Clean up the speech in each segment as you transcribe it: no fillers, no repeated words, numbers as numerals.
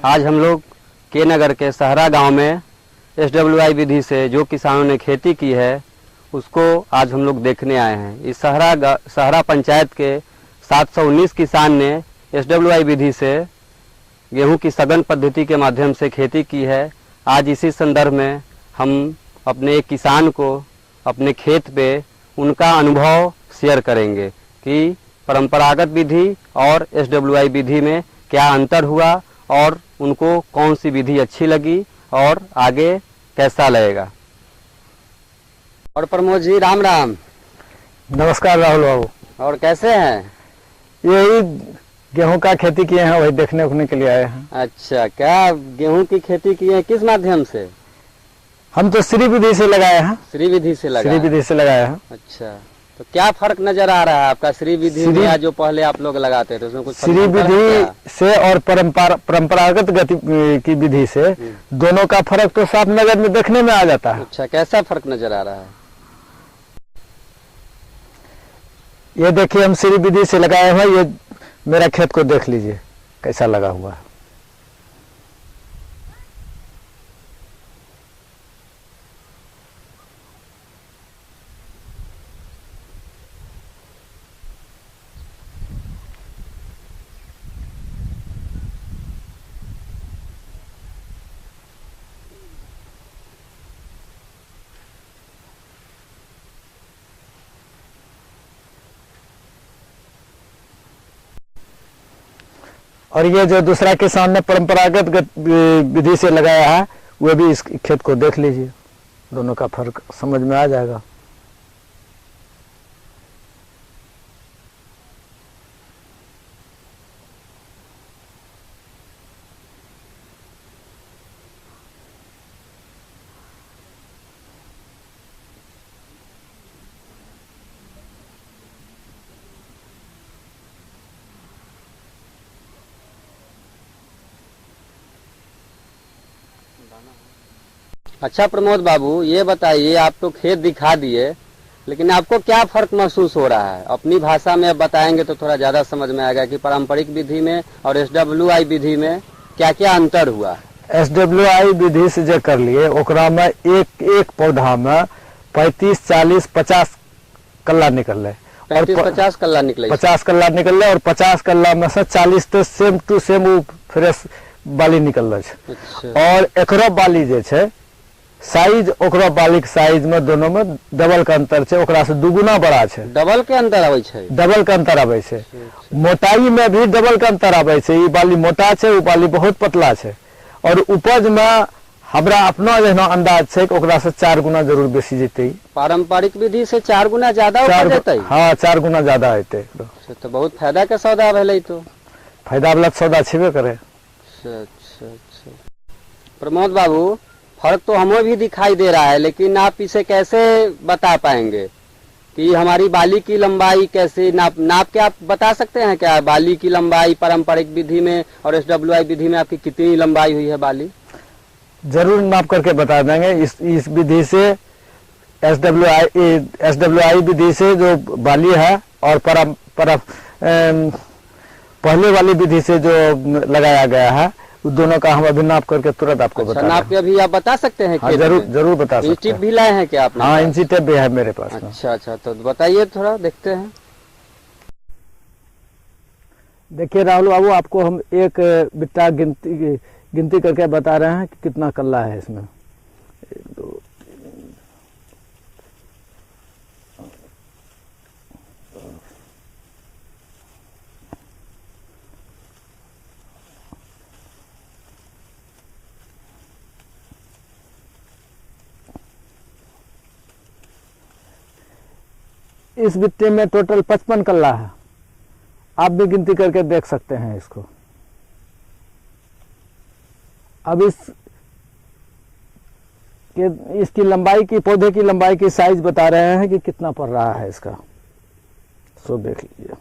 आज हम लोग के नगर के सहरा गांव में SWI विधि से जो किसानों ने खेती की है उसको आज हम लोग देखने आए हैं। इस सहरा पंचायत के 719 किसान ने SWI विधि से गेहूं की सघन पद्धति के माध्यम से खेती की है। आज इसी संदर्भ में हम अपने एक किसान को अपने खेत पे उनका अनुभव शेयर करेंगे कि परंपरागत विधि और SWI विधि में क्या अंतर हुआ और उनको कौन सी विधि अच्छी लगी और आगे कैसा लगेगा। और प्रमोद जी राम राम। नमस्कार राहुल बाबू। और कैसे हैं? यही गेहूं का खेती किए हैं, वही देखने उखने के लिए आए हैं। अच्छा, क्या गेहूं की खेती की है? किस माध्यम से? हम तो श्री विधि से लगाए हैं। श्री विधि से लगाए? श्री विधि से लगाए हैं। अच्छा, तो क्या फर्क नजर आ रहा है आपका श्री विधि में या जो पहले आप लोग लगाते थे उसमें कुछ? श्री विधि से और परंपरागत गति की विधि से दोनों का फर्क तो साफ नजर में देखने में आ जाता है। अच्छा, कैसा फर्क नजर आ रहा है? ये देखिए, हम श्री विधि से लगाए हुए, ये मेरा खेत को देख लीजिए कैसा लगा हुआ है। और ये जो दूसरा किसान ने परंपरागत विधि से लगाया है वो भी इस खेत को देख लीजिए, दोनों का फर्क समझ में आ जाएगा। अच्छा प्रमोद बाबू, ये बताइए, आप तो खेत दिखा दिए लेकिन आपको क्या फर्क महसूस हो रहा है? अपनी भाषा में अब बताएंगे तो थोड़ा ज्यादा समझ में आएगा कि पारंपरिक विधि में और SWI विधि में क्या क्या अंतर हुआ। SWI विधि से जो कर लिए ओकरा में एक पौधा में 35, 40, 50 कल्ला निकल रहे। 35-50 कल्ला निकले? 50 कल्ला निकल रहे और 50 कल्ला में से 40 तो सेम टू सेम फ्रेश बाली निकल रहा है। अच्छा। और एकरो बाली जे छे साइज, ओकरो बाली के साइज में दोनों में डबल का अंतर छे, ओकरा से दुगुना बड़ा छे। डबल के अंतर आवे छे? डबल का अंतर आवे छे। मोटाई में भी डबल का अंतर आवे छे। ई बाली मोटा छे, उ बाली बहुत पतला छे। और उपज में हमरा अपना जहना अंदाज छे कि ओकरा से 4 गुना जरूर बेसी जेतै। पारंपरिक विधि से 4 गुना ज्यादा उपज जेतै? हां, 4 गुना ज्यादा हेतै। तो बहुत फायदा के सौदा भेलै। तो फायदा वाला सौदा छेबे करे। अच्छा। प्रमोद बाबू, फर्क तो हमें भी दिखाई दे रहा है, लेकिन आप इसे कैसे बता पाएंगे कि हमारी बाली की लंबाई कैसे नाप के आप बता सकते हैं क्या? बाली की लंबाई पारंपरिक विधि में और SWI विधि में आपकी कितनी लंबाई हुई है बाली? जरूर नाप करके बता देंगे। इस विधि से SWI विधि से जो बाली है और पहले वाली विधि से जो लगाया गया है दोनों का हम अभी नाप करके तुरंत आपको बता दें। नाप के अभी आप बता सकते हैं? हाँ, जरूर बता सकते हैं। टिप भी लाए हैं क्या आपने? हाँ, इंची टेप भी है मेरे पास। अच्छा, तो बताइए, थोड़ा देखते हैं। देखिए राहुल बाबू, आपको हम एक बिट्टा गिनती करके बता रहे हैं कि कितना कल्ला है इसमें। 1, 2, 3। इस बिट्टे में टोटल 55 कल्ला है। आप भी गिनती करके देख सकते हैं इसको। अब इसकी लंबाई की, पौधे की लंबाई की साइज बता रहे हैं कि कितना पड़ रहा है इसका। सो देख लीजिए।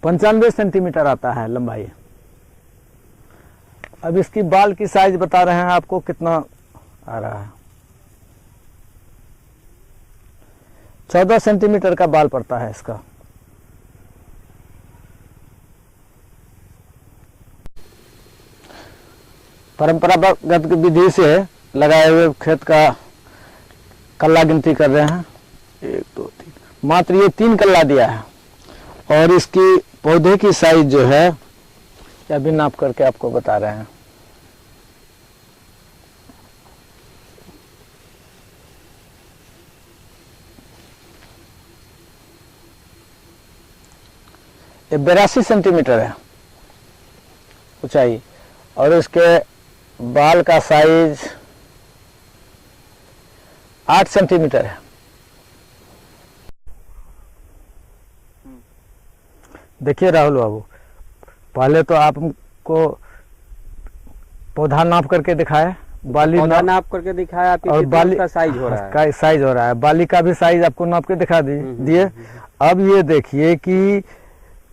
पंचानवे सेंटीमीटर आता है लंबाई। अब इसकी बाल की साइज बता रहे हैं आपको कितना आ रहा है। 14 सेंटीमीटर का बाल पड़ता है इसका। परंपरागत विधि से लगाए हुए खेत का कल्ला गिनती कर रहे हैं। 1 2 3, मात्र ये 3 कल्ला दिया है। और इसकी पौधे की साइज जो है ये अभी नाप करके आपको बता रहे हैं। ये 82 सेंटीमीटर है ऊंचाई, और इसके बाल का साइज 8 सेंटीमीटर है। देखिए राहुल बाबू, पहले तो आपको पौधा नाप करके दिखाए, बाली पौधा नाप करके दिखाया, आपकी और कितने बाली का साइज हो रहा है। का साइज हो रहा है, बाली का भी साइज आपको नाप के दिखा दिए। अब ये देखिए कि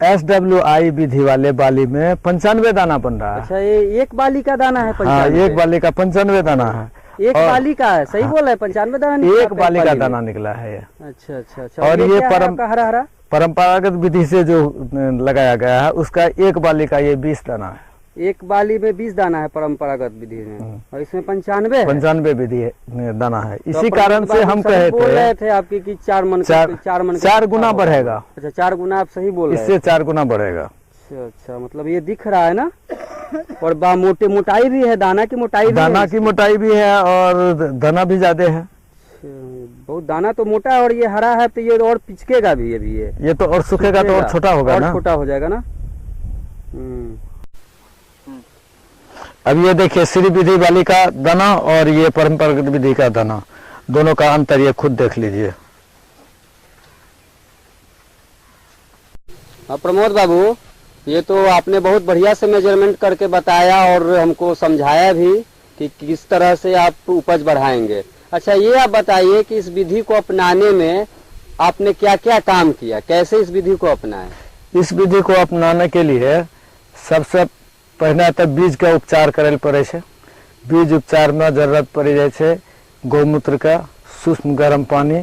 SWI विधि वाले बाली में 95 दाना बन रहा है। अच्छा, ये एक बाली का दाना है? हाँ, एक बाली का 95 दाना है। एक बाली का है, सही बोला है, 95 दाना निकला? एक बाली का दाना निकला है ये। अच्छा अच्छा अच्छा। और ये हरा हरा परंपरागत विधि से जो लगाया गया है उसका एक बाली का ये 20 दाना है। एक बाली में 20 दाना है परंपरागत विधि में, और इसमें 95 विधि दाना है। इसी कारण से हम बोल रहे थे आपकी कि 4 मन 4 गुना बढ़ेगा। अच्छा, 4 गुना आप सही बोल रहे हैं। इससे 4 गुना बढ़ेगा। अच्छा अच्छा, मतलब ये दिख रहा है ना। और मोटाई भी है, दाना की मोटाई भी दाना की मोटाई भी है और दाना भी ज्यादा है। बहुत दाना तो मोटा है, और ये हरा है तो ये और पिचकेगा भी अभी। ये तो और सूखेगा तो और छोटा होगा ना, छोटा हो जाएगा ना। अब ये देखिए श्री विधि वाली का दाना और ये परंपरागत विधि का दाना, दोनों का अंतर ये खुद देख लीजिए। प्रमोद बाबू, ये तो आपने बहुत बढ़िया से मेजरमेंट करके बताया और हमको समझाया भी कि किस तरह से आप उपज बढ़ाएंगे। अच्छा, ये आप बताइए कि इस विधि को अपनाने में आपने क्या क्या काम किया, कैसे इस विधि को अपनाएं? इस विधि को अपनाने के लिए सबसे पहले तो बीज का उपचार करे पड़े छे। बीज उपचार में जरूरत पड़ी जाए छे गौमूत्र का, सूक्ष्म गर्म पानी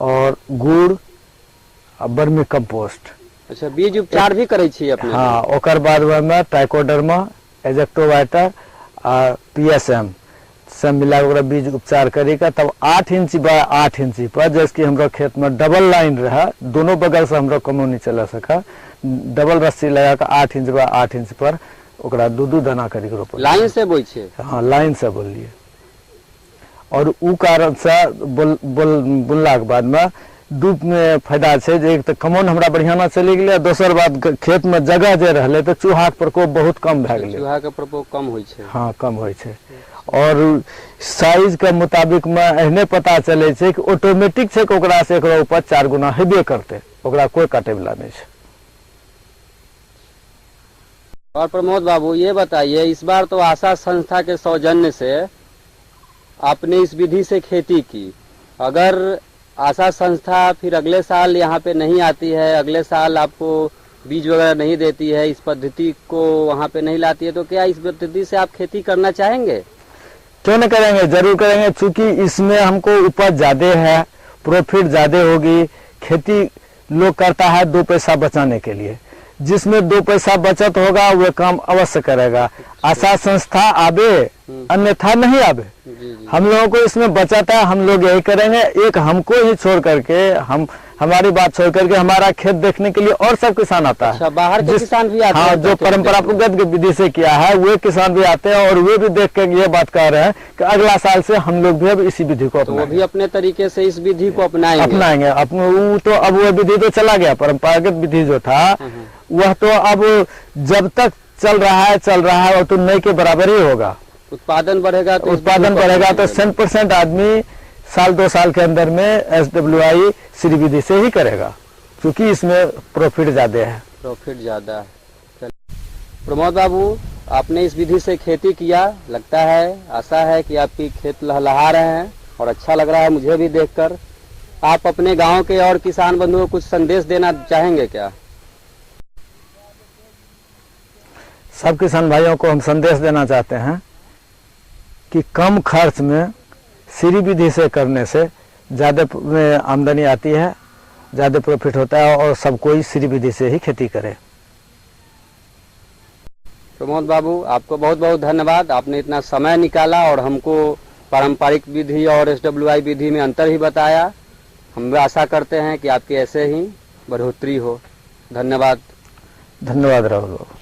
और गुड़ और वर्मी कंपोस्ट। अच्छा, बीज उपचार भी करे छी अपने? हाँ, ओकर बाद में ट्राइकोडर्मा, एजेक्टोवाइटर और PSM सब मिला के बीज उपचार करेगा। तब 8 इंच बाय 8 इंच पर, जैसे कि हमरा खेत में डबल लाइन रहा, दोनों बगल से हमरा कमो नहीं चला सका, डबल रस्सी लगा के 8 इंच बाय 8 इंच पर ओकरा 2-2 दाना करी के रोप। लाइन से बोई छे? हाँ, लाइन से बोलिए। और उ कारण से बुनला के बाद में दू में फायदा छे, जे एक तो कमौन हमरा बढ़िया ना चली गेलै, दोसर बात खेत में जगह जे रहले तो चूहा के प्रकोप बहुत कम भए गेलै। चूहा के प्रकोप कम होय छे? हाँ, कम होय छे। और साइज के मुताबिक में एहने पता चले छे कि ऑटोमेटिक छे कि ओकरा से एकरा ऊपर 4 गुना हेबे करते, ओकरा कोई काटे वाला नहीं छे। और प्रमोद बाबू, ये बताइए, इस बार तो आशा संस्था के सौजन्य से आपने इस विधि से खेती की, अगर आशा संस्था फिर अगले साल यहाँ पे नहीं आती है, अगले साल आपको बीज वगैरह नहीं देती है, इस पद्धति को वहाँ पे नहीं लाती है, तो क्या इस पद्धति से आप खेती करना चाहेंगे? क्यों नहीं करेंगे, जरूर करेंगे। चूंकि इसमें हमको उपज ज्यादा है, प्रॉफिट ज्यादा होगी। खेती लोग करता है 2 पैसा बचाने के लिए, जिसमें 2 पैसा बचत होगा वह काम अवश्य करेगा। आशा संस्था आवे अन्यथा नहीं आवे। हम लोगों को इसमें बचत है, हम लोग यही करेंगे। एक हमको ही छोड़ करके, हमारी बात छोड़ करके हमारा खेत देखने के लिए और सब किसान आता है। अच्छा, बाहर के किसान भी आते हैं? हाँ, जो परंपरागत विधि से किया है वे किसान भी आते हैं और वे भी देख के ये बात कह रहे हैं कि अगला साल से हम लोग भी अब इसी विधि को तो वो भी अपने तरीके से इस विधि को अपनाएंगे। तो अब वो विधि तो चला गया, परंपरागत विधि जो था वह तो अब जब तक चल रहा है और तो नए के बराबर ही होगा। उत्पादन बढ़ेगा तो 100% आदमी साल 2 साल के अंदर में SWI श्री विधि से ही करेगा, क्योंकि इसमें प्रॉफिट ज्यादा है। प्रमोद बाबू, आपने इस विधि से खेती किया, लगता है, आशा है कि आपकी खेत लहलहा रहे हैं और अच्छा लग रहा है मुझे भी देखकर। आप अपने गांव के और किसान बंधुओं को कुछ संदेश देना चाहेंगे क्या? सब किसान भाइयों को हम संदेश देना चाहते हैं कि कम खर्च में श्री विधि से करने से ज़्यादा आमदनी आती है, ज़्यादा प्रॉफिट होता है और सब कोई श्री विधि से ही खेती करे। प्रमोद बाबू, आपको बहुत बहुत धन्यवाद। आपने इतना समय निकाला और हमको पारंपरिक विधि और SWI विधि में अंतर ही बताया। हम आशा करते हैं कि आपकी ऐसे ही बढ़ोतरी हो। धन्यवाद। धन्यवाद राहुल बाबू।